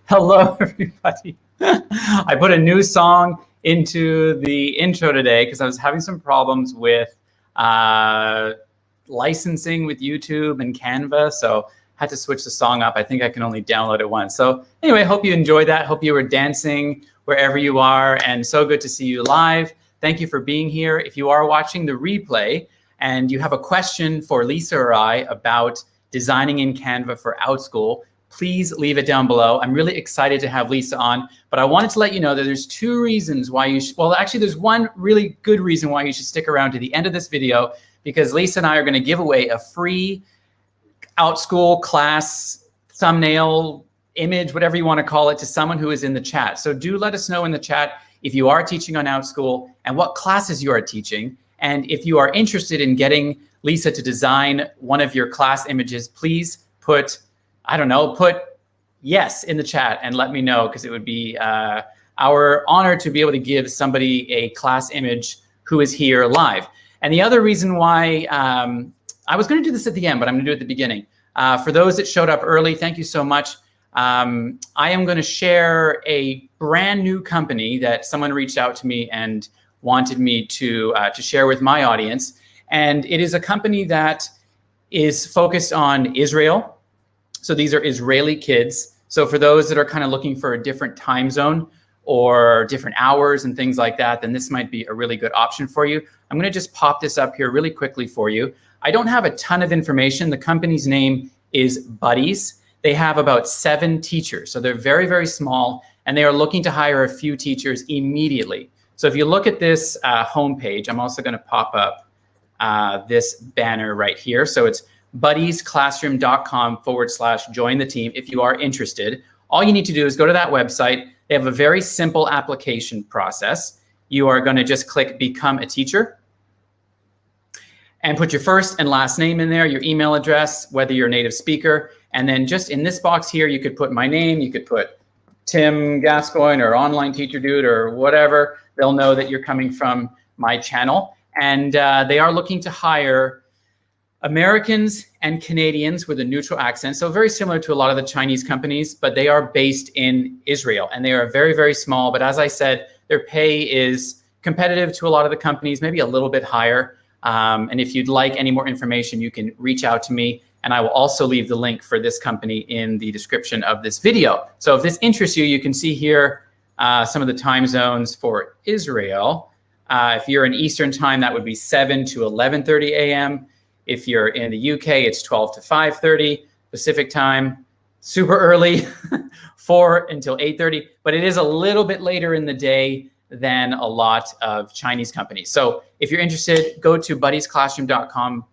Hello, everybody. I put a new song into the intro today because I was having some problems with licensing with YouTube and Canva, so had to switch the song up. I think I can only download it once. So anyway, hope you enjoyed that. Hope you were dancing wherever you are, and so good to see you live. Thank you for being here. If you are watching the replay and you have a question for Lisa or I about designing in Canva for Outschool, please leave it down below. I'm really excited to have Lisa on, but I wanted to let you know that there's two reasons why you should, well, actually there's one really good reason why you should stick around to the end of this video, because Lisa and I are going to give away a free Outschool class thumbnail, image, whatever you want to call it, to someone who is in the chat. So do let us know in the chat if you are teaching on Outschool and what classes you are teaching. And if you are interested in getting Lisa to design one of your class images, please put, I don't know, put yes in the chat and let me know, because it would be our honor to be able to give somebody a class image who is here live. And the other reason why, I was going to do this at the end, but I'm going to do it at the beginning. For those that showed up early, thank you so much. I am going to share a brand new company that someone reached out to me and wanted me to share with my audience. And it is a company that is focused on Israel. So these are Israeli kids. So for those that are kind of looking for a different time zone or different hours and things like that, then this might be a really good option for you. I'm going to just pop this up here really quickly for you. I don't have a ton of information. The company's name is Buddies. They have about 7 teachers. So they're very, very small, and they are looking to hire a few teachers immediately. So if you look at this homepage, I'm also going to pop up this banner right here. So it's buddiesclassroom.com/join the team if you are interested. All you need to do is go to that website. They have a very simple application process. You are going to just click Become a Teacher and put your first and last name in there, your email address, whether you're a native speaker. And then just in this box here, you could put my name, you could put Tim Gascoigne or Online Teacher Dude or whatever. They'll know that you're coming from my channel. And they are looking to hire Americans and Canadians with a neutral accent. So very similar to a lot of the Chinese companies, but they are based in Israel and they are very, very small. But as I said, their pay is competitive to a lot of the companies, maybe a little bit higher. And if you'd like any more information, you can reach out to me, and I will also leave the link for this company in the description of this video. So if this interests you, you can see here some of the time zones for Israel. If you're in Eastern time, that would be 7 to 11:30 a.m. If you're in the UK, it's 12 to 5:30 Pacific time, super early, 4 until 8:30. But it is a little bit later in the day than a lot of Chinese companies. So if you're interested, go to buddiesclassroom.com.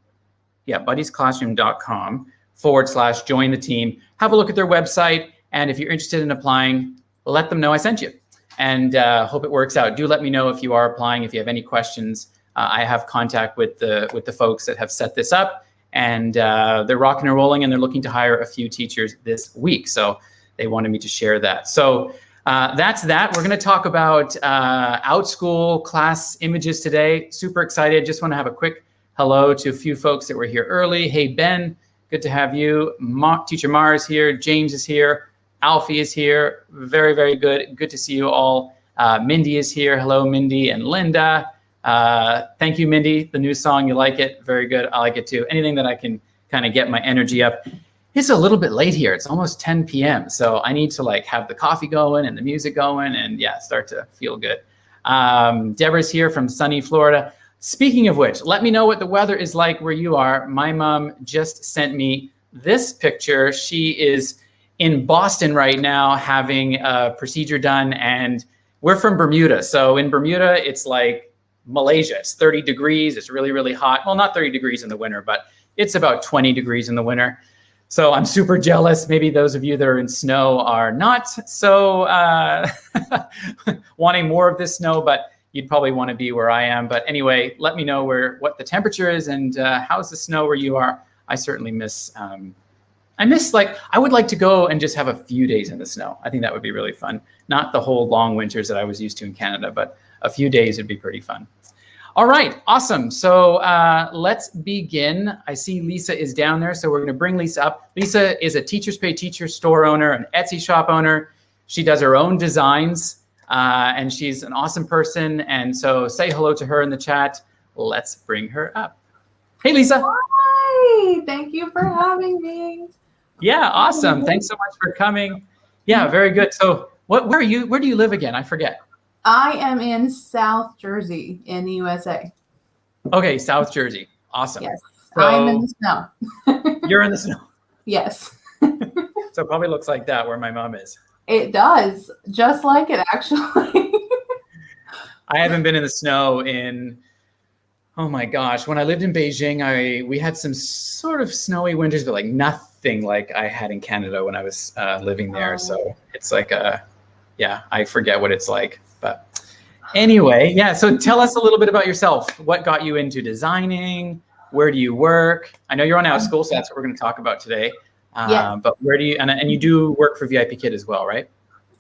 Yeah, buddiesclassroom.com/join the team. Have a look at their website. And if you're interested in applying, let them know I sent you. And hope it works out. Do let me know if you are applying, if you have any questions. I have contact with the folks that have set this up, and they're rocking and rolling, and they're looking to hire a few teachers this week. So they wanted me to share that. So that's that. We're going to talk about Outschool class images today. Super excited. Just want to have a quick hello to a few folks that were here early. Hey, Ben, good to have you. Teacher Mara is here. James is here. Alfie is here. Very, very good. Good to see you all. Mindy is here. Hello, Mindy and Linda. Thank you, Mindy. The new song, you like it? Very good. I like it too. Anything that I can kind of get my energy up. It's a little bit late here. It's almost 10 p.m. So I need to like have the coffee going and the music going and yeah, start to feel good. Deborah's here from sunny Florida. Speaking of which, let me know what the weather is like where you are. My mom just sent me this picture. She is in Boston right now having a procedure done, and we're from Bermuda. So in Bermuda, it's like Malaysia. It's 30 degrees. It's really, really hot. Well, not 30 degrees in the winter, but it's about 20 degrees in the winter. So I'm super jealous. Maybe those of you that are in snow are not so wanting more of this snow, but you'd probably want to be where I am. But anyway, let me know what the temperature is and how's the snow where you are. I certainly miss, I would like to go and just have a few days in the snow. I think that would be really fun. Not the whole long winters that I was used to in Canada, but a few days would be pretty fun. All right, awesome. So let's begin. I see Lisa is down there, so we're going to bring Lisa up. Lisa is a Teachers Pay Teacher store owner, an Etsy shop owner. She does her own designs, and she's an awesome person. And so say hello to her in the chat. Let's bring her up. Hey, Lisa. Hi, thank you for having me. Yeah, awesome. Thanks so much for coming. Yeah, very good. So where do you live again? I forget. I am in South Jersey in the USA. Okay, South Jersey. Awesome. Yes, So I'm in the snow. You're in the snow. Yes. So it probably looks like that where my mom is. It does, just like it actually. I haven't been in the snow in, oh my gosh, when I lived in Beijing, we had some sort of snowy winters, but like nothing like I had in Canada when I was living there. So it's like I forget what it's like. But anyway, yeah. So tell us a little bit about yourself. What got you into designing? Where do you work? I know you're on Outschool, so that's what we're going to talk about today. Yeah. But where do you, and you do work for VIP Kid as well, right?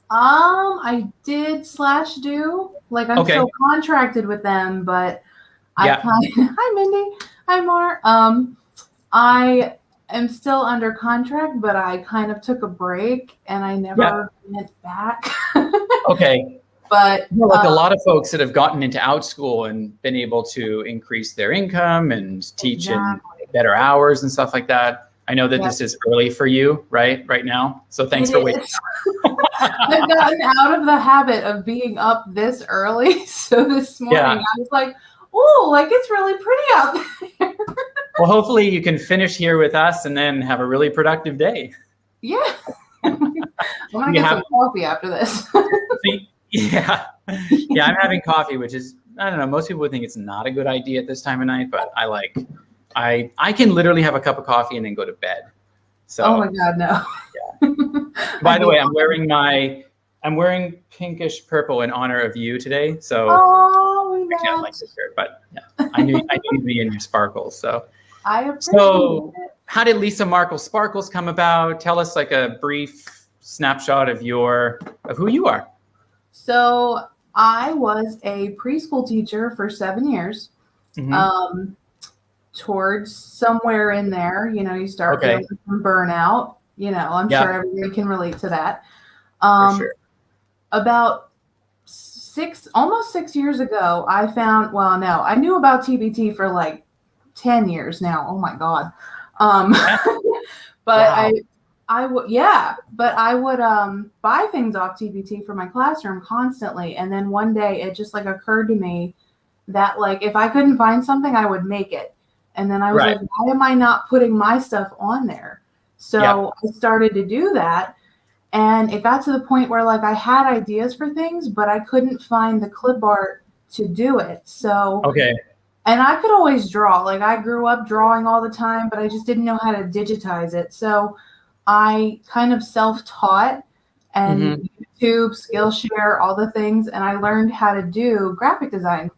I did / do, like I'm still contracted with them, but hi Mindy, hi Mar. I am still under contract, but I kind of took a break and I never went back. Okay. But like a lot of folks that have gotten into Outschool and been able to increase their income and teach in better hours and stuff like that. I know that this is early for you, right now. So thanks for waiting. I've gotten out of the habit of being up this early. So this morning I was like, oh, like it's really pretty out there. Well, hopefully you can finish here with us and then have a really productive day. Yeah. I'm going to get some coffee after this. Yeah, I'm having coffee, which is, I don't know, most people would think it's not a good idea at this time of night, but I can literally have a cup of coffee and then go to bed. So, oh my God, no. Yeah. By the way, I'm wearing pinkish purple in honor of you today. So I can't like this shirt, but yeah, I knew you'd be in your sparkles. So I appreciate it. How did Lisa Markle Sparkles come about? Tell us like a brief snapshot of who you are. So I was a preschool teacher for 7 years. Mm-hmm. Towards somewhere in there, you start feeling some burnout. I'm sure everybody can relate to that. For sure. About almost 6 years ago, I found, I knew about TBT for like 10 years now. Oh my God. But I would buy things off TBT for my classroom constantly. And then one day it just like occurred to me that like, if I couldn't find something, I would make it. And then I was like, why am I not putting my stuff on there? So I started to do that. And it got to the point where like I had ideas for things, but I couldn't find the clip art to do it. So, and I could always draw. Like I grew up drawing all the time, but I just didn't know how to digitize it. So I kind of self-taught and YouTube, Skillshare, all the things. And I learned how to do graphic design.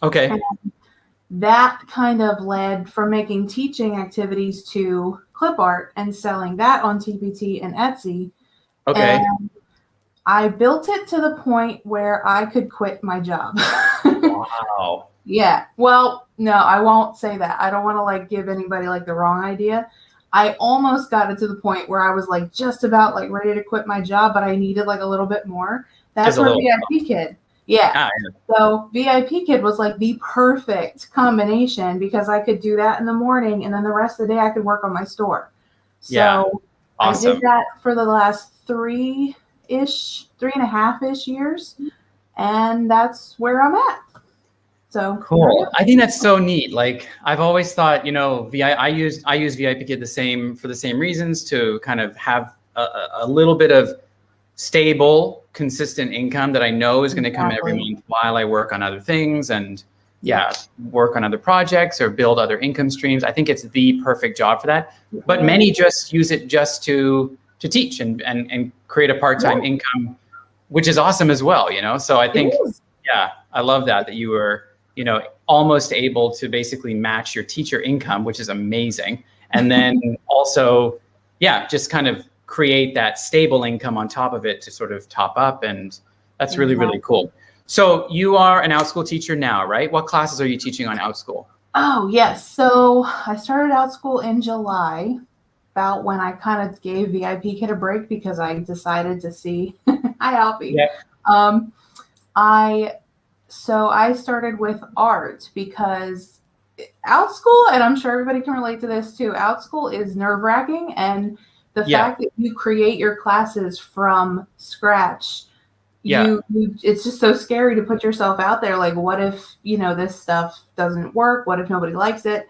Okay. And that kind of led from making teaching activities to clip art and selling that on TBT and Etsy. Okay. And I built it to the point where I could quit my job. Wow. Yeah. Well, no, I won't say that. I don't want to like give anybody like the wrong idea. I almost got it to the point where I was like just about like ready to quit my job, but I needed like a little bit more. That's where VIP Kid. Yeah. So VIP Kid was like the perfect combination because I could do that in the morning and then the rest of the day I could work on my store. So awesome. I did that for the last 3.5-ish years. And that's where I'm at. So cool. I think that's so neat. Like I've always thought, I use VIP Kid for the same reasons, to kind of have a little bit of stable, consistent income that I know is going to come every month while I work on other things and work on other projects or build other income streams. I think it's the perfect job for that. But many just use it just to teach and create a part-time income, which is awesome as well, So I think, I love that you were, almost able to basically match your teacher income, which is amazing. And then also, just kind of create that stable income on top of it to sort of top up. And that's really, really cool. So you are an Outschool teacher now, right? What classes are you teaching on Outschool? Oh, yes. So I started Outschool in July. about when I kind of gave VIP Kid a break because I decided to see. Hi, Alfie. Yeah. I started with art because Outschool, and I'm sure everybody can relate to this too, Outschool is nerve-wracking, and the fact that you create your classes from scratch, it's just so scary to put yourself out there. Like, what if, this stuff doesn't work? What if nobody likes it?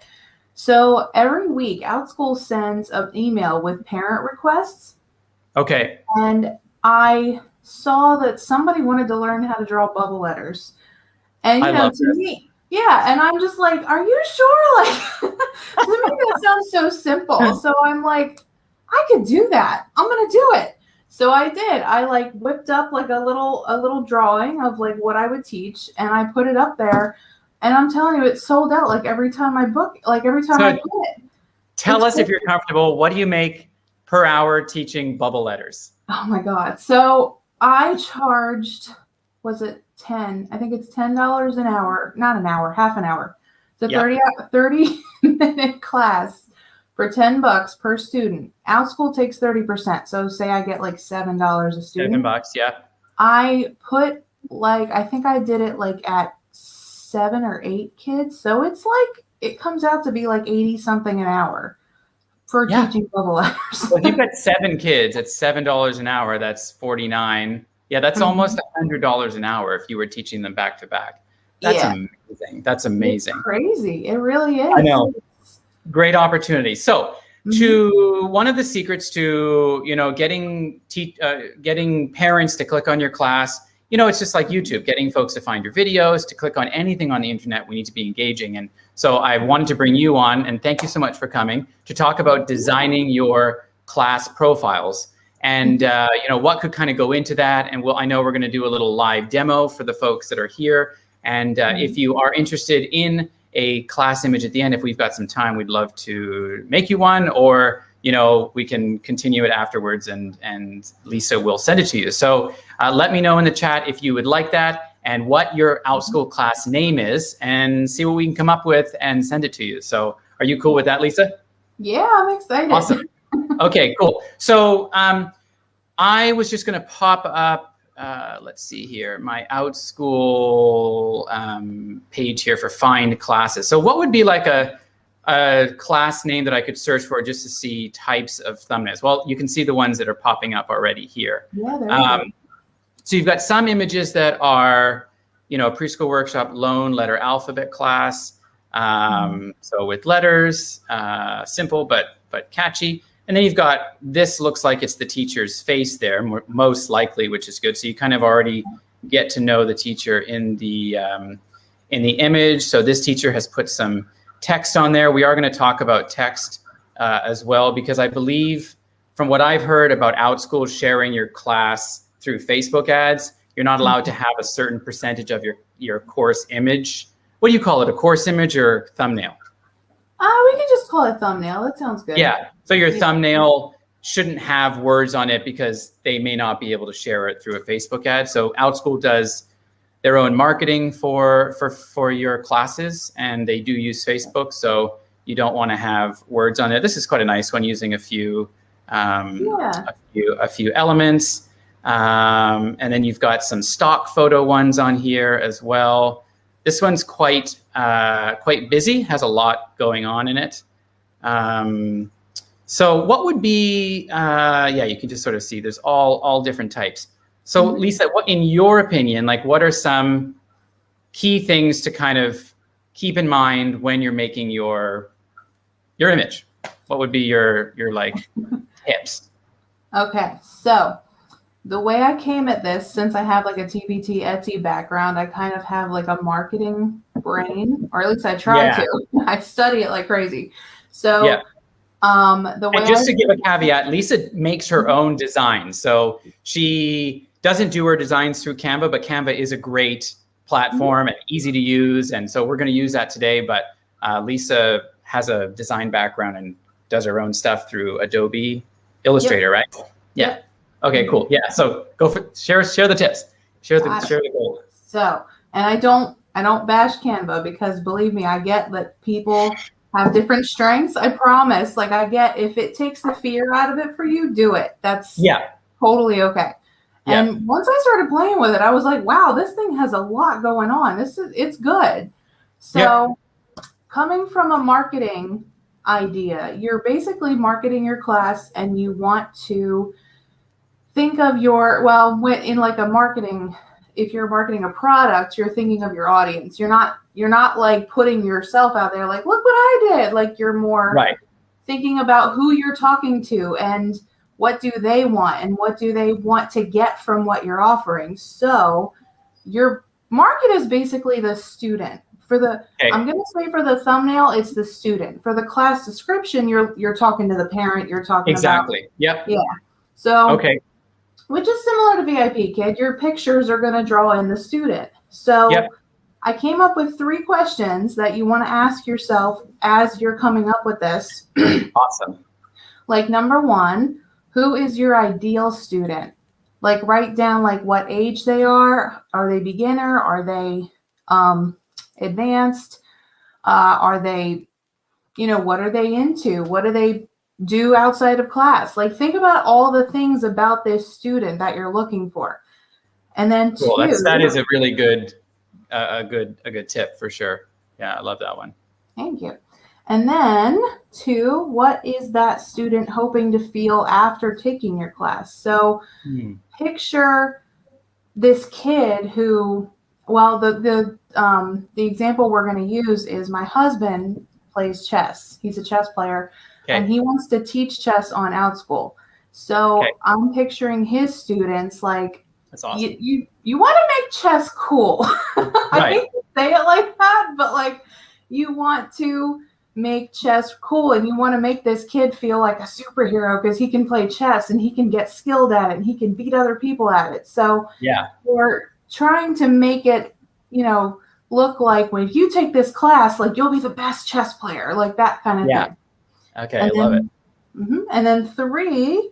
So every week, Outschool sends an email with parent requests. Okay. And I saw that somebody wanted to learn how to draw bubble letters. And, to me, and I'm just like, are you sure? Like, to me, that sounds so simple. So I'm like, I could do that. I'm going to do it. So I did. I whipped up a little drawing of what I would teach, and I put it up there. And I'm telling you, it sold out every time I book, every time I do it. Tell us if you're comfortable. What do you make per hour teaching bubble letters? Oh my God. So I charged, was it 10? I think it's $10 an hour, not an hour, half an hour. So 30-minute class for $10 per student. Outschool takes 30%. So say I get $7 a student. $7, yeah. I put I think I did it at 7 or 8 kids. So it's it comes out to be 80 something an hour for teaching bubble letters. Well, if you've got 7 kids, it's $7 an hour. That's $49. Yeah, that's almost $100 an hour if you were teaching them back to back. That's amazing. That's amazing. It's crazy. It really is. I know. Great opportunity. So to one of the secrets to, getting parents to click on your class, it's just like YouTube, getting folks to find your videos, to click on anything on the internet. We need to be engaging. And so I wanted to bring you on, and thank you so much for coming, to talk about designing your class profiles and, what could kind of go into that. And I know we're going to do a little live demo for the folks that are here. And if you are interested in a class image at the end, if we've got some time, we'd love to make you one, or we can continue it afterwards, and Lisa will send it to you. So let me know in the chat if you would like that and what your Outschool class name is, and see what we can come up with and send it to you. So are you cool with that, Lisa? Yeah, I'm excited. Awesome. Okay, cool. So I was just going to pop up, let's see here, my Outschool page here for find classes. So what would be a class name that I could search for just to see types of thumbnails? Well, you can see the ones that are popping up already here. Yeah, there you go. So you've got some images that are, preschool workshop, lone letter alphabet class. So with letters, simple but catchy. And then you've got, this looks like it's the teacher's face there, most likely, which is good. So you kind of already get to know the teacher in the image. So this teacher has put some text on there. We are going to talk about text as well, because I believe from what I've heard about Outschool sharing your class through Facebook ads, you're not allowed to have a certain percentage of your course image. What do you call it? A course image or thumbnail? We can just call it thumbnail. That sounds good. Yeah. So your thumbnail shouldn't have words on it because they may not be able to share it through a Facebook ad. So Outschool does their own marketing for your classes, and they do use Facebook. So you don't want to have words on it. This is quite a nice one, using a few elements. And then you've got some stock photo ones on here as well. This one's quite busy, has a lot going on in it. So what would be, you can just sort of see there's all different types. So Lisa, what, in your opinion, what are some key things to kind of keep in mind when you're making your image? What would be your tips? Okay, so the way I came at this, since I have a TBT Etsy background, I kind of have a marketing brain, or at least I try to. I study it like crazy. So the way, and just to give a caveat, Lisa makes her own designs. So she doesn't do her designs through Canva, but Canva is a great platform and easy to use. And so we're going to use that today. But Lisa has a design background and does her own stuff through Adobe Illustrator, right? Yeah. Okay, cool. Yeah. So go for share the tips. Share the goal. So, and I don't bash Canva, because believe me, I get that people have different strengths. I promise. Like I get, if it takes the fear out of it for you, do it. That's totally okay. Yeah. And once I started playing with it, I was like, wow, this thing has a lot going on. It's good. So coming from a marketing idea, you're basically marketing your class and you want to think of your, well, in like a marketing, if you're marketing a product, you're thinking of your audience. You're not like putting yourself out there like, look what I did. Like you're more thinking about who you're talking to and what do they want and what do they want to get from what you're offering. So your market is basically the student. For the, I'm going to say for the thumbnail, it's the student. For the class description, you're talking to the parent. You're talking about. Yeah. So which is similar to VIP Kid. Your pictures are going to draw in the student. So I came up with 3 questions that you want to ask yourself as you're coming up with this. Awesome. Like number 1, who is your ideal student? Like write down like what age they are. Are they beginner? Are they advanced? Are they, what are they into? What do they do outside of class? Like think about all the things about this student that you're looking for. And then that is a really good, a good tip for sure. Yeah, I love that one. Thank you. And then 2, what is that student hoping to feel after taking your class? So picture this kid who, well, the example we're going to use is my husband plays chess. He's a chess player and he wants to teach chess on Outschool. So I'm picturing his students like, that's awesome. You want to make chess cool. I hate to say it like that, but like you want to make chess cool and you want to make this kid feel like a superhero because he can play chess and he can get skilled at it and he can beat other people at it. So we're trying to make it, look like when you take this class, like you'll be the best chess player, like that kind of thing. Okay, I love it. And then 3,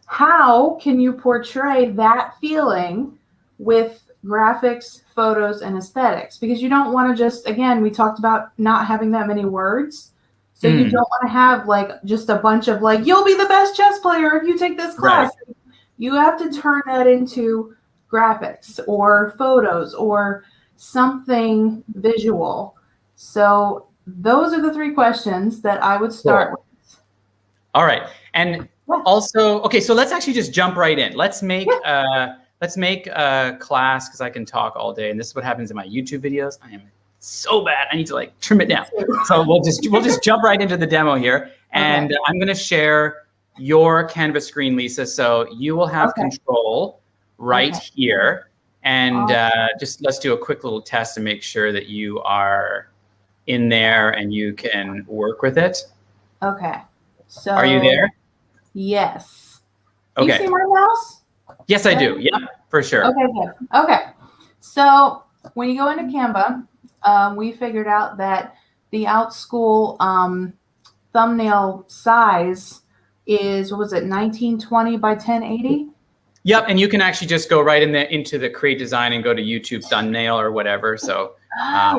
how can you portray that feeling with graphics, photos, and aesthetics? Because you don't want to just, again, we talked about not having that many words. So you don't want to have like just a bunch of like, you'll be the best chess player if you take this class. You have to turn that into graphics or photos or something visual. So those are the 3 questions that I would start with. All right. And also, okay, so let's actually just jump right in. Let's make a class because I can talk all day. And this is what happens in my YouTube videos. I am so bad. I need to like trim it down. So we'll just jump right into the demo here. And I'm going to share your Canvas screen, Lisa. So you will have control right here. And just let's do a quick little test to make sure that you are in there and you can work with it. Okay. So are you there? Yes. Okay. You see my mouse? Yes, I do. Yeah, for sure. Okay, good. Okay. So when you go into Canva, we figured out that the Outschool thumbnail size is, what was it, 1920 by 1080? Yep, and you can actually just go right into the create design and go to YouTube thumbnail or whatever. So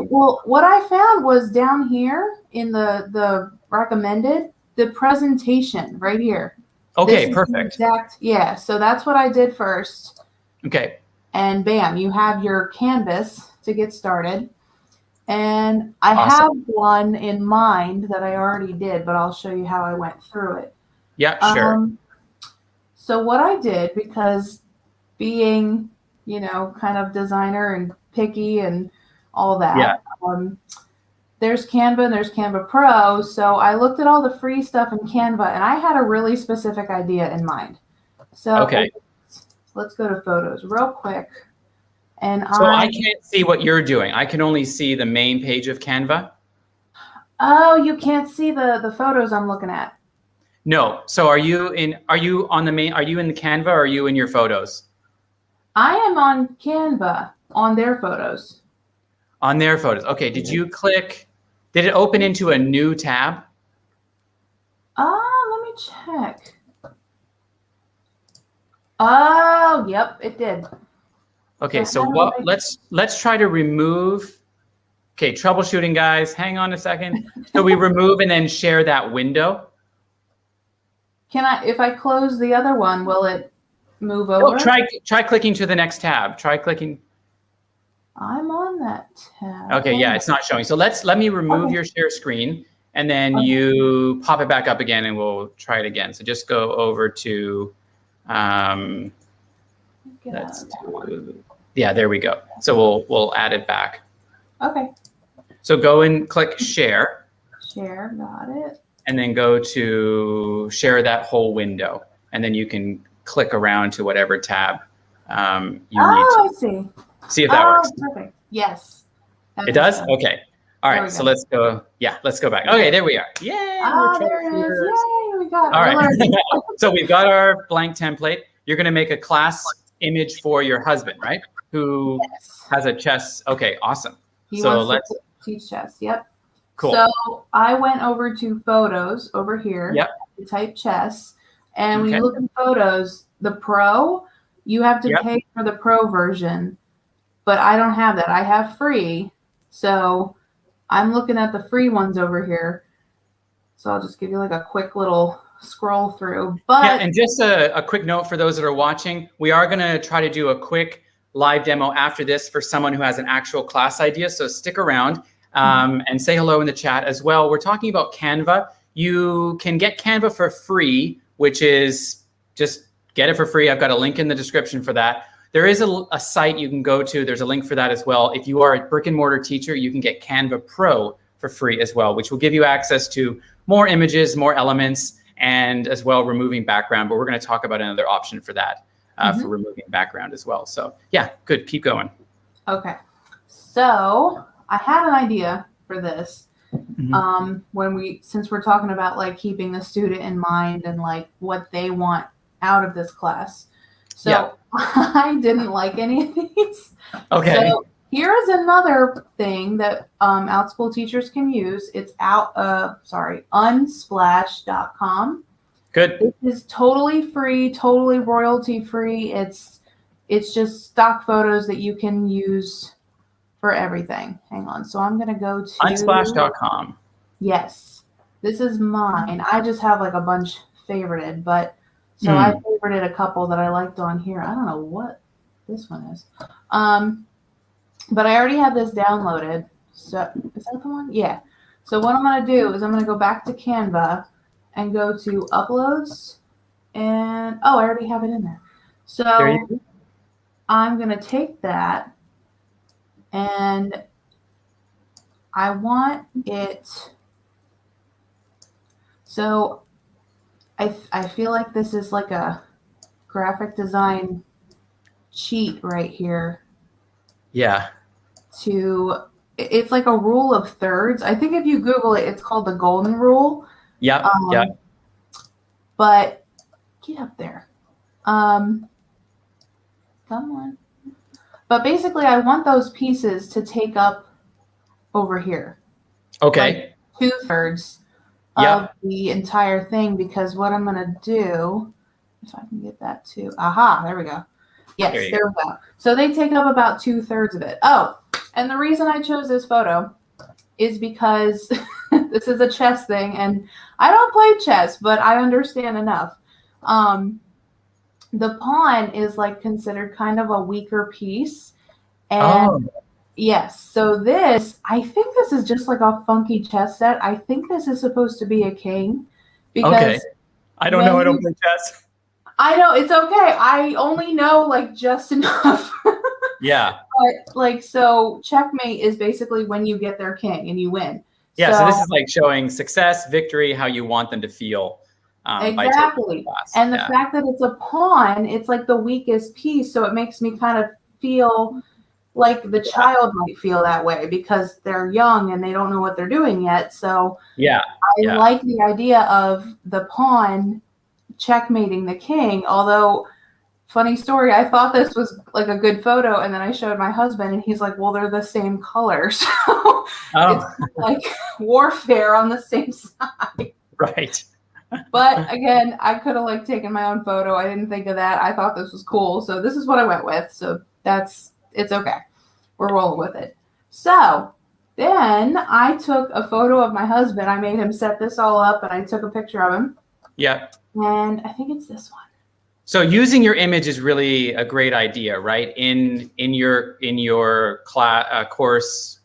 well, what I found was down here in the recommended, the presentation right here. Okay, perfect. So that's what I did first. Okay. And bam, you have your canvas to get started. And I have one in mind that I already did, but I'll show you how I went through it. Yeah, sure. So what I did, because being, kind of designer and picky and all that, there's Canva and there's Canva Pro. So I looked at all the free stuff in Canva and I had a really specific idea in mind. So let's go to photos real quick. And so I can't see what you're doing. I can only see the main page of Canva. Oh, you can't see the photos I'm looking at. No. So are you in the Canva or are you in your photos? I am on Canva on their photos. On their photos. Okay. Did you click? Did it open into a new tab? Let me check. Oh, yep, it did. Okay. So let's try to remove Okay, troubleshooting, guys. Hang on a second. So we remove and then share that window. Can I, if I close the other one, will it move over? Oh, try clicking to the next tab. Try clicking. I'm on that tab. Okay, yeah, it's not showing. So let me remove your share screen, and then you pop it back up again, and we'll try it again. So just go over to, yeah, there we go. So we'll add it back. Okay. So go and click share. Share, got it. And then go to share that whole window, and then you can click around to whatever tab you need to. I see. See if that works. Perfect. Yes. It does? Okay. All right. So let's go. Yeah, let's go back. Okay, there we are. Yay. There it is. Yay, we got it. All right. So we've got our blank template. You're going to make a class image for your husband, right? Who has a chess. Okay, awesome. So let's teach chess. Yep. Cool. So I went over to photos over here. Yep. Type chess. And when you look at photos, the pro, you have to pay for the pro version. But I don't have that. I have free. So I'm looking at the free ones over here. So I'll just give you like a quick little scroll through. But yeah, and just a quick note for those that are watching, we are going to try to do a quick live demo after this for someone who has an actual class idea. So stick around and say hello in the chat as well. We're talking about Canva. You can get Canva for free, which is just get it for free. I've got a link in the description for that. There is a site you can go to. There's a link for that as well. If you are a brick and mortar teacher, you can get Canva PRO for free as well, which will give you access to more images, more elements, and as well removing background. But we're going to talk about another option for that, for removing background as well. So yeah, good. Keep going. Okay. So I had an idea for this. Since we're talking about like keeping the student in mind and like what they want out of this class. So I didn't like any of these. Okay. So here's another thing that Outschool teachers can use. It's unsplash.com. Good. This is totally free, totally royalty free. It's just stock photos that you can use for everything. Hang on. So I'm going to go to unsplash.com. Yes. This is mine. I just have like a bunch favorited, but so I favorited a couple that I liked on here. I don't know what this one is. But I already have this downloaded. So is that the one? Yeah. So what I'm going to do is I'm going to go back to Canva and go to uploads and I already have it in there. So I'm going to take that and I want it. So I feel like this is like a graphic design cheat right here. Yeah. It's like a rule of thirds. I think if you Google it, it's called the golden rule. Yeah. But get up there. Come on. But basically, I want those pieces to take up over here. Okay. Like 2/3 of the entire thing, because what I'm going to do, if I can get that to, there we go. Yes, there we go. So they take up about 2/3 of it. Oh, and the reason I chose this photo is because this is a chess thing, and I don't play chess, but I understand enough. The pawn is like considered kind of a weaker piece. And yes, so this, I think this is just like a funky chess set. I think this is supposed to be a king. Because I don't know. I don't play chess. I know, it's okay. I only know like just enough. Yeah. But like, so checkmate is basically when you get their king and you win. Yeah, so this is like showing success, victory, how you want them to feel. Exactly. And the fact that it's a pawn, it's like the weakest piece. So it makes me kind of feel like the child might feel that way because they're young and they don't know what they're doing yet. So I like the idea of the pawn checkmating the king. Although, funny story, I thought this was like a good photo, and then I showed my husband, and he's like, "Well, they're the same color, so it's like warfare on the same side." Right. But again, I could have like taken my own photo. I didn't think of that. I thought this was cool, so this is what I went with. So it's okay. We're rolling with it. So Then I took a photo of my husband. I made him set this all up, and I took a picture of him. Yeah. And I think it's this one. So using your image is really a great idea, right? In your class course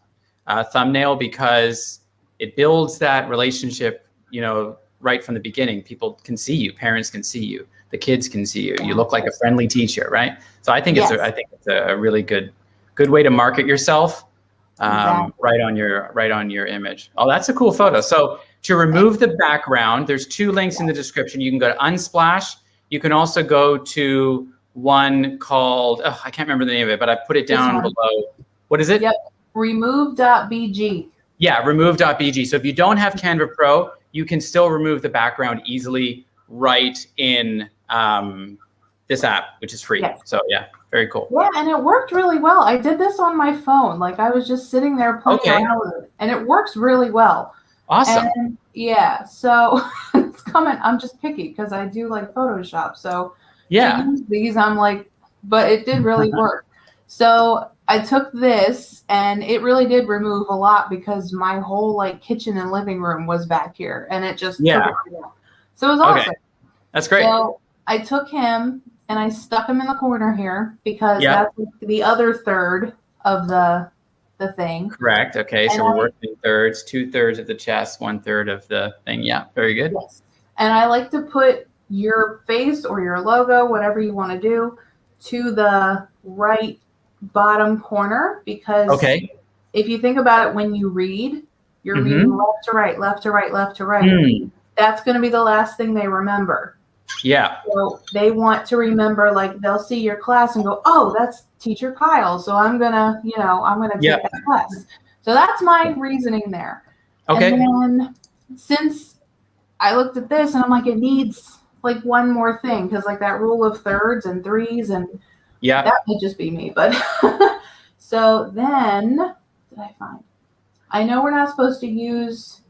thumbnail, because it builds that relationship, you know, right from the beginning. People can see you, parents can see you, the kids can see you. You look like a friendly teacher, right? So I think it's a really good way to market yourself. Right on your image. Oh, that's a cool photo. So to remove the background, there's 2 links in the description. You can go to Unsplash. You can also go to one called, I can't remember the name of it, but I put it down below. What is it? Yep. Remove.bg. Yeah, remove.bg. So if you don't have Canva Pro, you can still remove the background easily right in this app, which is free. Yes. So yeah, very cool. Yeah, and it worked really well. I did this on my phone. Like I was just sitting there playing around with it, and it works really well. Awesome. And yeah, so it's coming. I'm just picky because I do like Photoshop. So yeah, to use these, I'm like, but it did really work. So I took this, and it really did remove a lot because my whole like kitchen and living room was back here, and it just took it down. So it was awesome. Okay. That's great. So I took him and I stuck him in the corner here because that's the other third of the thing. Correct. Okay. So we're working in thirds, 2/3 of the chest, 1/3 of the thing. Yeah. Very good. Yes. And I like to put your face or your logo, whatever you want to do, to the right bottom corner because if you think about it, when you read, you're reading left to right, left to right, left to right. That's going to be the last thing they remember. Yeah. So they want to remember, like they'll see your class and go, oh, that's Teacher Kyle. So I'm going to, I'm going to take that class. So that's my reasoning there. Okay. And then since I looked at this and I'm like, it needs like one more thing. Cause like that rule of thirds and threes and that may just be me, but so then what did I find? I know we're not supposed to use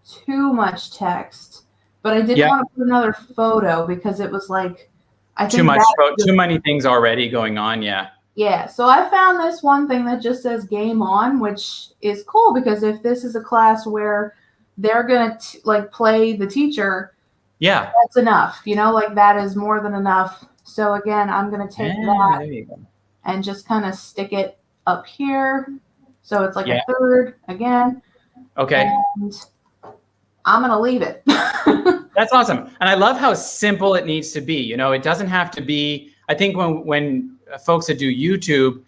too much text, but I didn't want to put another photo because it was like, I think too many things already going on. Yeah. Yeah. So I found this one thing that just says game on, which is cool because if this is a class where they're going to like play the teacher, that's enough, like that is more than enough. So again, I'm going to take that and just kind of stick it up here. So it's like a third again. Okay. And I'm going to leave it. That's awesome. And I love how simple it needs to be. It doesn't have to be, I think when folks that do YouTube,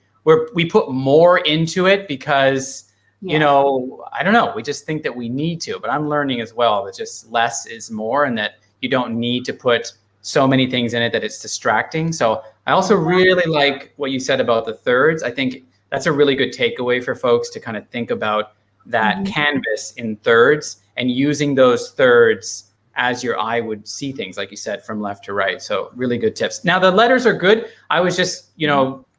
we put more into it because, I don't know, we just think that we need to, but I'm learning as well that just less is more and that you don't need to put so many things in it that it's distracting. So I also really like what you said about the thirds. I think that's a really good takeaway for folks to kind of think about that canvas in thirds and using those thirds as your eye would see things, like you said, from left to right. So really good tips. Now the letters are good. I was just,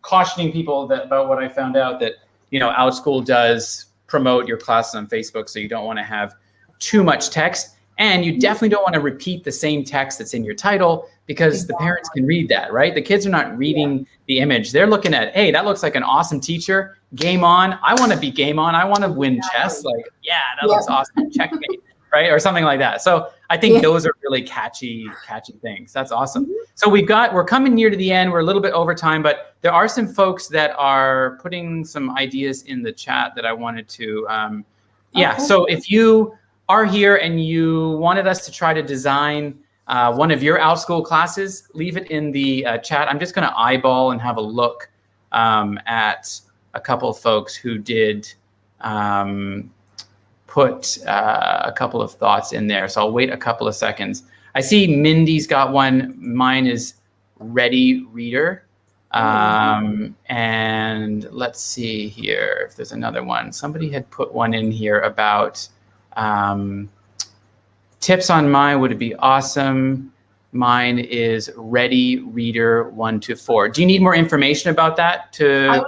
cautioning people about what I found out that, Outschool does promote your classes on Facebook. So you don't want to have too much text. And you definitely don't want to repeat the same text that's in your title because the parents can read that, right? The kids are not reading the image. They're looking at, hey, that looks like an awesome teacher. Game on. I want to be game on. I want to win chess. Like, that looks awesome. Checkmate, right? Or something like that. So I think those are really catchy things. That's awesome. So we're coming near to the end. We're a little bit over time, but there are some folks that are putting some ideas in the chat that I wanted to, So if you are here and you wanted us to try to design one of your Outschool classes, leave it in the chat. I'm just going to eyeball and have a look at a couple of folks who did put a couple of thoughts in there. So I'll wait a couple of seconds. I see Mindy's got one. Mine is Ready Reader. And let's see here if there's another one. Somebody had put one in here about tips on mine would be awesome. Mine is Ready Reader 1 to 4. Do you need more information about that? I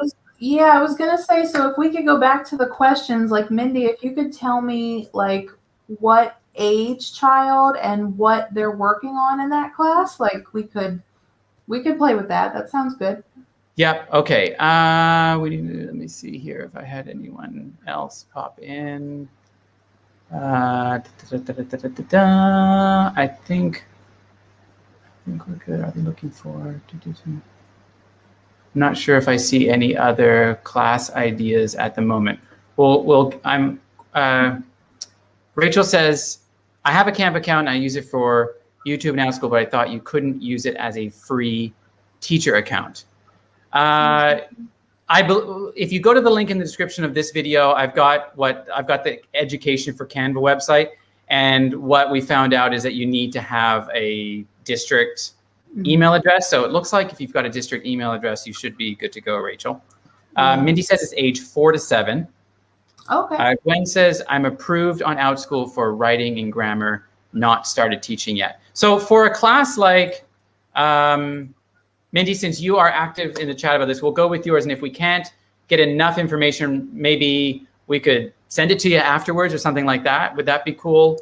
was gonna say, so if we could go back to the questions, like Mindy, if you could tell me like what age child and what they're working on in that class, like we could play with that. That sounds good. Yep. Okay. Let me see here if I had anyone else pop in. I think we're good. Are they looking for? I'm not sure if I see any other class ideas at the moment. Rachel says, I have a Canva account and I use it for YouTube and Outschool, but I thought you couldn't use it as a free teacher account. If you go to the link in the description of this video, I've got the Education for Canva website, and what we found out is that you need to have a district email address. So it looks like if you've got a district email address, you should be good to go, Rachel. Mindy says it's age 4 to 7. Okay. Gwen says, I'm approved on Outschool for writing and grammar, not started teaching yet. So for a class like, Mindy, since you are active in the chat about this, we'll go with yours. And if we can't get enough information, maybe we could send it to you afterwards or something like that. Would that be cool,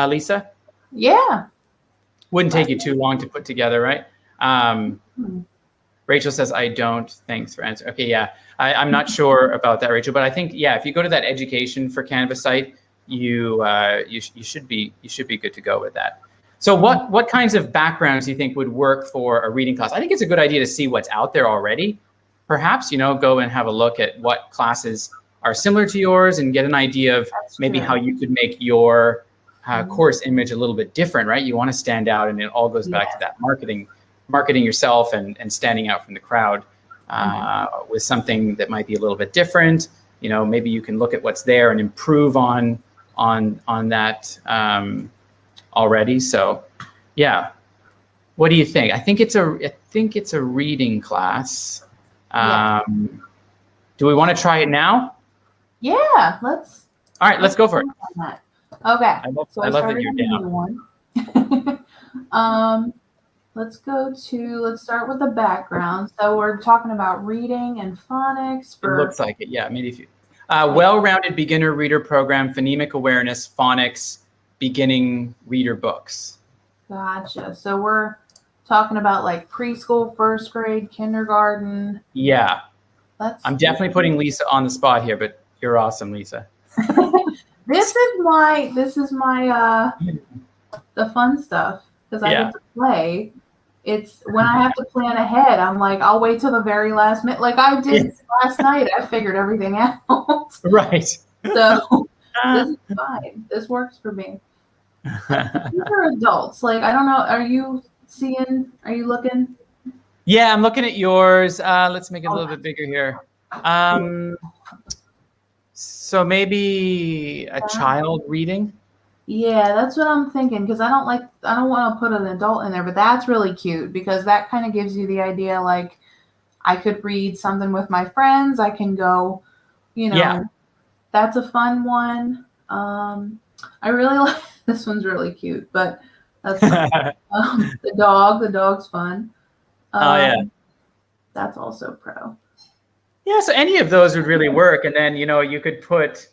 Lisa? Yeah. Wouldn't take you too long to put together, right? Rachel says, I don't. Thanks for answering. Okay, yeah. I'm not sure about that, Rachel, but I think, yeah, if you go to that Education for Canva site, you should be good to go with that. So what kinds of backgrounds do you think would work for a reading class? I think it's a good idea to see what's out there already. Perhaps, go and have a look at what classes are similar to yours and get an idea of maybe how you could make your course image a little bit different, right? You want to stand out, and it all goes back to that marketing yourself and standing out from the crowd with something that might be a little bit different. Maybe you can look at what's there and improve on that already. So yeah, what do you think? I think it's a reading class. Do we want to try it now? Yeah, all right, let's go for it. Okay. I love that you're down. Let's start with the background. So we're talking about reading and phonics. It looks like it, yeah. Maybe if you well-rounded beginner reader program, phonemic awareness, phonics, beginning reader books. Gotcha. So we're talking about like preschool, first grade, kindergarten. Yeah. I'm definitely putting Lisa on the spot here, but you're awesome, Lisa. This is my the fun stuff, because I get to play. It's when I have to plan ahead, I'm like, I'll wait till the very last minute. Like I did last night, I figured everything out. Right. So this is fine. This works for me. These are adults. Like, I don't know. Are you looking? Yeah, I'm looking at yours. Let's make it a little bit bigger here. So maybe a child reading? Yeah, that's what I'm thinking, because I don't want to put an adult in there, but that's really cute because that kind of gives you the idea, like, I could read something with my friends. I can go, that's a fun one. I really like, this one's really cute, but that's the dog's fun. That's also pro. Yeah, so any of those would really work. And then, you could put,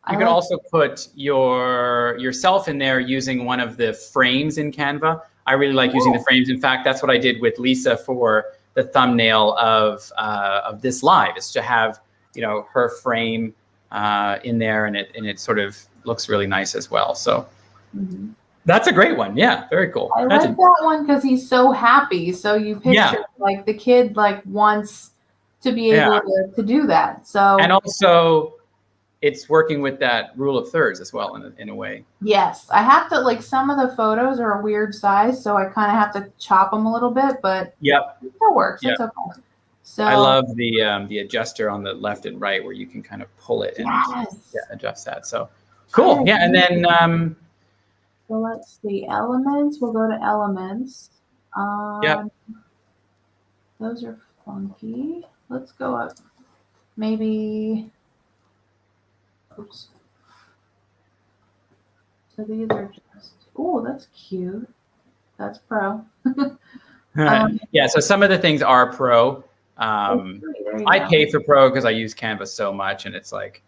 you could also put yourself in there using one of the frames in Canva. I really like using the frames. In fact, that's what I did with Lisa for the thumbnail of this live, is to have, her frame in there, and it sort of looks really nice as well. So that's a great one. Yeah, very cool. I like that one because he's so happy. So you picture like the kid wants to be able to do that. So, and also it's working with that rule of thirds as well in a way. Yes, I have to, some of the photos are a weird size, so I kind of have to chop them a little bit, but it works. It's okay. So I love the adjuster on the left and right where you can kind of pull it and adjust that. So cool. Yeah, and then so let's see, elements. We'll go to elements. Those are funky. Let's go up. Maybe. Oops. So these are just. Oh, that's cute. That's pro. Yeah. So some of the things are pro. I pay for pro because I use Canva so much, and it's like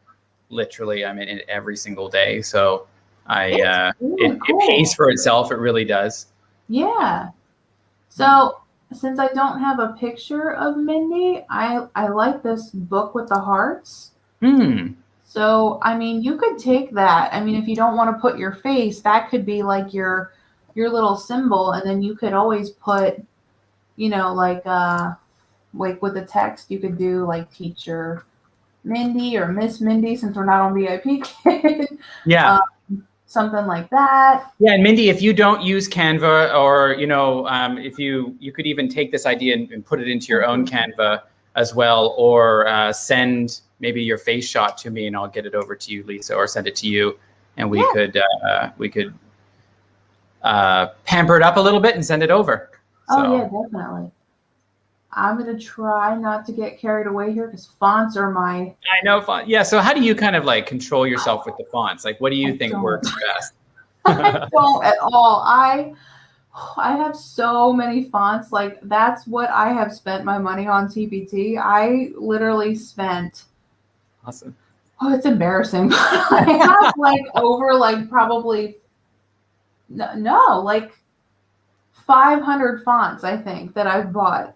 literally I'm in it every single day. So it pays for itself. It really does. Yeah. So since I don't have a picture of Mindy, I like this book with the hearts. Hmm. So, I mean, you could take that. I mean, if you don't want to put your face, that could be like your little symbol, and then you could always put, you know, like with the text, you could do like teacher Mindy or Miss Mindy, since we're not on VIP Kid. Yeah. Something like that. Yeah, and Mindy, if you don't use Canva, or if you could even take this idea and put it into your own Canva as well, or send maybe your face shot to me, and I'll get it over to you, Lisa, or send it to you, and we could pamper it up a little bit and send it over. So. Oh yeah, definitely. I'm gonna try not to get carried away here because fonts are my. I know font. Yeah. So how do you kind of like control yourself with the fonts? Like, what do you think works best? I don't at all. I have so many fonts. Like, that's what I have spent my money on TPT. I literally spent. Awesome. Oh, it's embarrassing. I have like over like probably like 500 fonts, I think, that I've bought.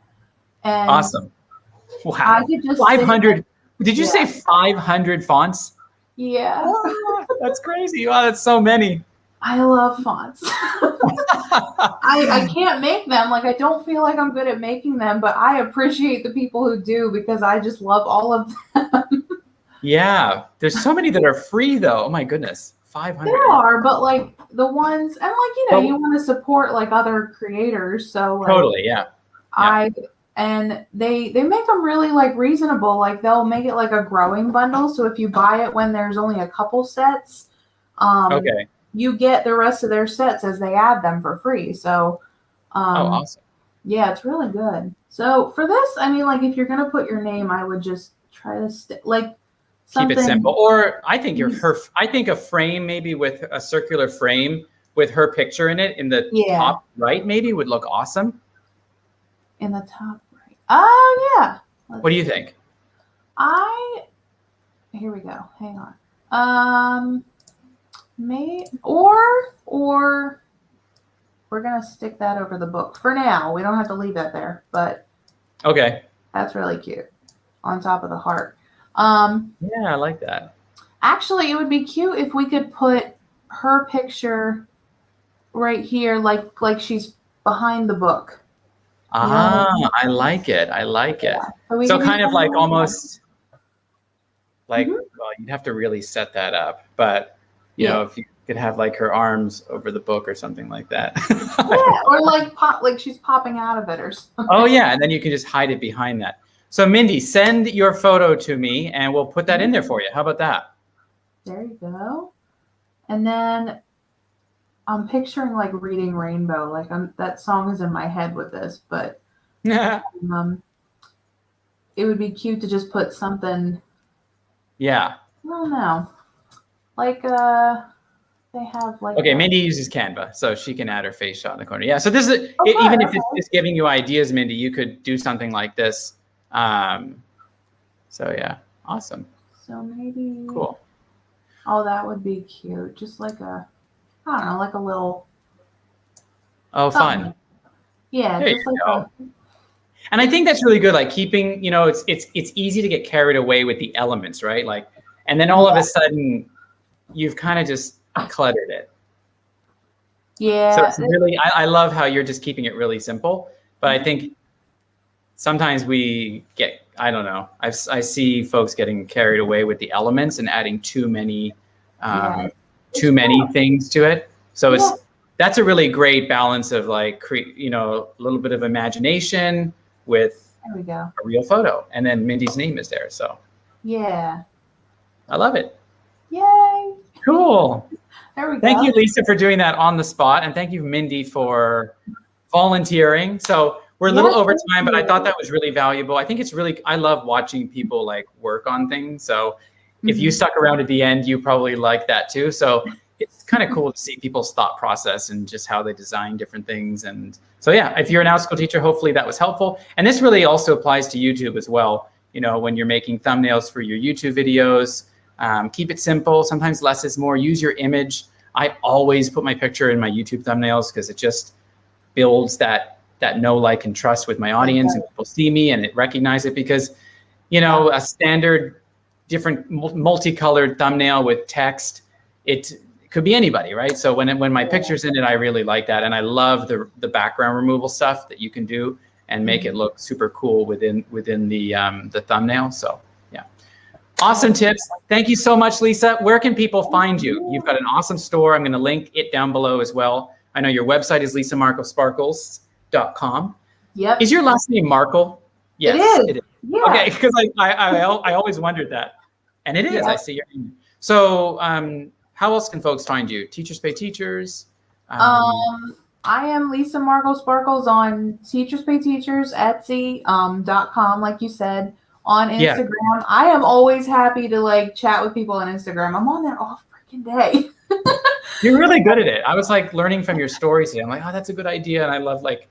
And awesome. Wow. I could just 500. Did you say 500 fonts? Yeah. Oh, that's crazy. Wow, that's so many. I love fonts. I can't make them. Like, I don't feel like I'm good at making them, but I appreciate the people who do because I just love all of them. Yeah. There's so many that are free though. Oh my goodness. 500. There are, but like the ones, and like, you want to support like other creators. So like, totally. Yeah. And they make them really like reasonable. Like, they'll make it like a growing bundle. So if you buy it when there's only a couple sets, you get the rest of their sets as they add them for free. So, awesome. Yeah, it's really good. So for this, I mean, like, if you're gonna put your name, I would just try to keep it simple. Or I think I think a frame, maybe with a circular frame with her picture in it in the top right, maybe would look awesome. In the top right. Oh yeah. What do you think? Here we go. Hang on. Or we're gonna stick that over the book for now. We don't have to leave that there, but okay. That's really cute on top of the heart. Yeah, I like that. Actually, it would be cute if we could put her picture right here, like she's behind the book. I like it. I like it. So kind of like almost like, well, you'd have to really set that up, but you know, if you could have like her arms over the book or something like that. Yeah, or like she's popping out of it or something. Oh yeah, and then you can just hide it behind that. So Mindy, send your photo to me and we'll put that in there for you. How about that? There you go. And then I'm picturing like Reading Rainbow. Like, that song is in my head with this, but it would be cute to just put something. Yeah. I don't know. Like they have like. Okay, Mindy uses Canva, so she can add her face shot in the corner. Yeah. So this is even if it's just giving you ideas, Mindy, you could do something like this. So yeah, awesome. So maybe. Cool. Oh, that would be cute. Just like I don't know, like a little. Oh, fun. Yeah, there just like and I think that's really good. Like keeping, it's easy to get carried away with the elements, right? Like, and then all of a sudden, you've kind of just cluttered it. Yeah. So it's really, I love how you're just keeping it really simple. But I think sometimes we get, I don't know, I see folks getting carried away with the elements and adding too many things to it. So that's a really great balance of like, a little bit of imagination with a real photo. And then Mindy's name is there. So yeah, I love it. Yay. Cool. There we go. Thank you, Lisa, for doing that on the spot. And thank you, Mindy, for volunteering. So we're a little over time, but I thought that was really valuable. I think it's really, I love watching people like work on things. So if you stuck around at the end, you probably like that too. So it's kind of cool to see people's thought process and just how they design different things. And so, yeah, if you're an Outschool teacher, hopefully that was helpful. And this really also applies to YouTube as well. When you're making thumbnails for your YouTube videos, keep it simple. Sometimes less is more. Use your image. I always put my picture in my YouTube thumbnails because it just builds that that know, like, and trust with my audience, and people see me and it recognize it, because, you know, a standard different multicolored thumbnail with text, it could be anybody, right? So when my picture's in it, I really like that. And I love the background removal stuff that you can do and make it look super cool within the thumbnail. So yeah, awesome tips. Thank you so much, Lisa. Where can people find you? You've got an awesome store. I'm going to link it down below as well. I know your website is lisamarklesparkles.com. Yep. Is your last name Markle? Yes, it is. Yeah. Okay, because I always wondered that. And it is. Yeah. I see your name. So how else can folks find you? Teachers Pay Teachers? I am Lisa Markle Sparkles on Teachers Pay Teachers, Etsy.com, like you said, on Instagram. Yeah. I am always happy to like chat with people on Instagram. I'm on there all freaking day. You're really good at it. I was like learning from your stories today. I'm like, oh, that's a good idea. And I love, like,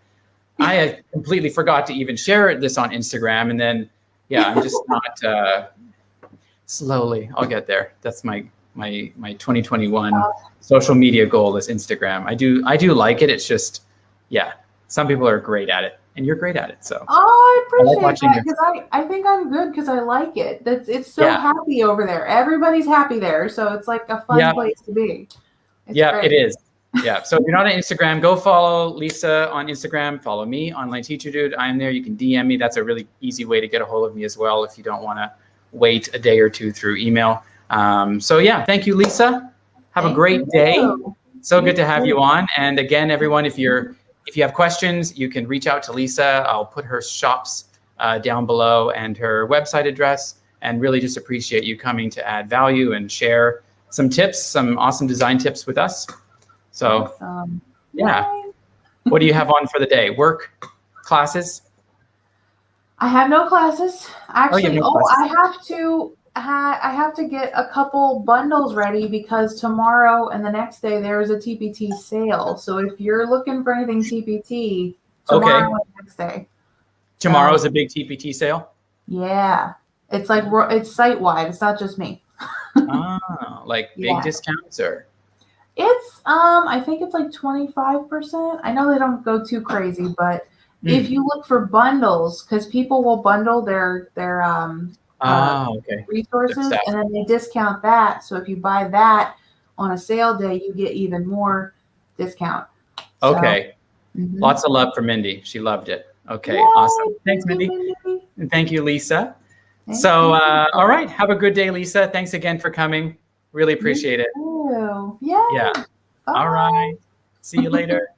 I completely forgot to even share this on Instagram. And then, yeah, I'm just not slowly. I'll get there. That's my 2021 social media goal is Instagram. I do like it. It's just, yeah, some people are great at it, and you're great at it. So I appreciate that, because I think I'm good because I like it. It's so happy over there. Everybody's happy there, so it's like a fun place to be. It's great. It is. Yeah. So if you're not on Instagram, go follow Lisa on Instagram. Follow me, Online Teacher Dude. I'm there. You can DM me. That's a really easy way to get a hold of me as well if you don't want to wait a day or two through email. So yeah, thank you, Lisa. Have a great day. So good to have you on. And again, everyone, if you have questions, you can reach out to Lisa. I'll put her shops down below and her website address, and really just appreciate you coming to add value and share some tips, some awesome design tips with us. So yeah, what do you have on for the day? Work, classes? I have no classes. Actually, I have to get a couple bundles ready, because tomorrow and the next day there's a TPT sale. So if you're looking for anything TPT, tomorrow and the next day. Tomorrow's a big TPT sale? Yeah. It's like, it's site-wide. It's not just me. Like big discounts, or? It's, I think it's like 25%. I know they don't go too crazy, but if you look for bundles, because people will bundle their resources, and then they discount that. So if you buy that on a sale day, you get even more discount. Okay. Lots of love for Mindy. She loved it. Okay. Yay, awesome. Thanks, Mindy. And thank you, Lisa. All right. Have a good day, Lisa. Thanks again for coming. Really appreciate it. Yeah. All right. See you later.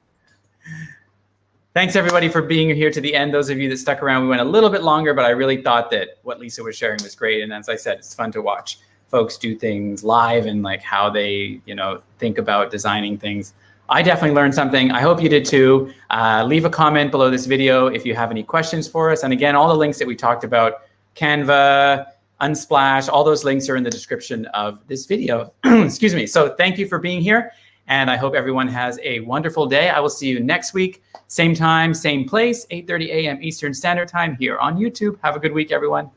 Thanks, everybody, for being here to the end. Those of you that stuck around, we went a little bit longer, but I really thought that what Lisa was sharing was great. And as I said, it's fun to watch folks do things live and like how they, think about designing things. I definitely learned something. I hope you did too. Leave a comment below this video if you have any questions for us. And again, all the links that we talked about, Canva, Unsplash, all those links are in the description of this video. Excuse me. So thank you for being here. And I hope everyone has a wonderful day. I will see you next week. Same time, same place, 8:30 a.m. Eastern Standard Time here on YouTube. Have a good week, everyone.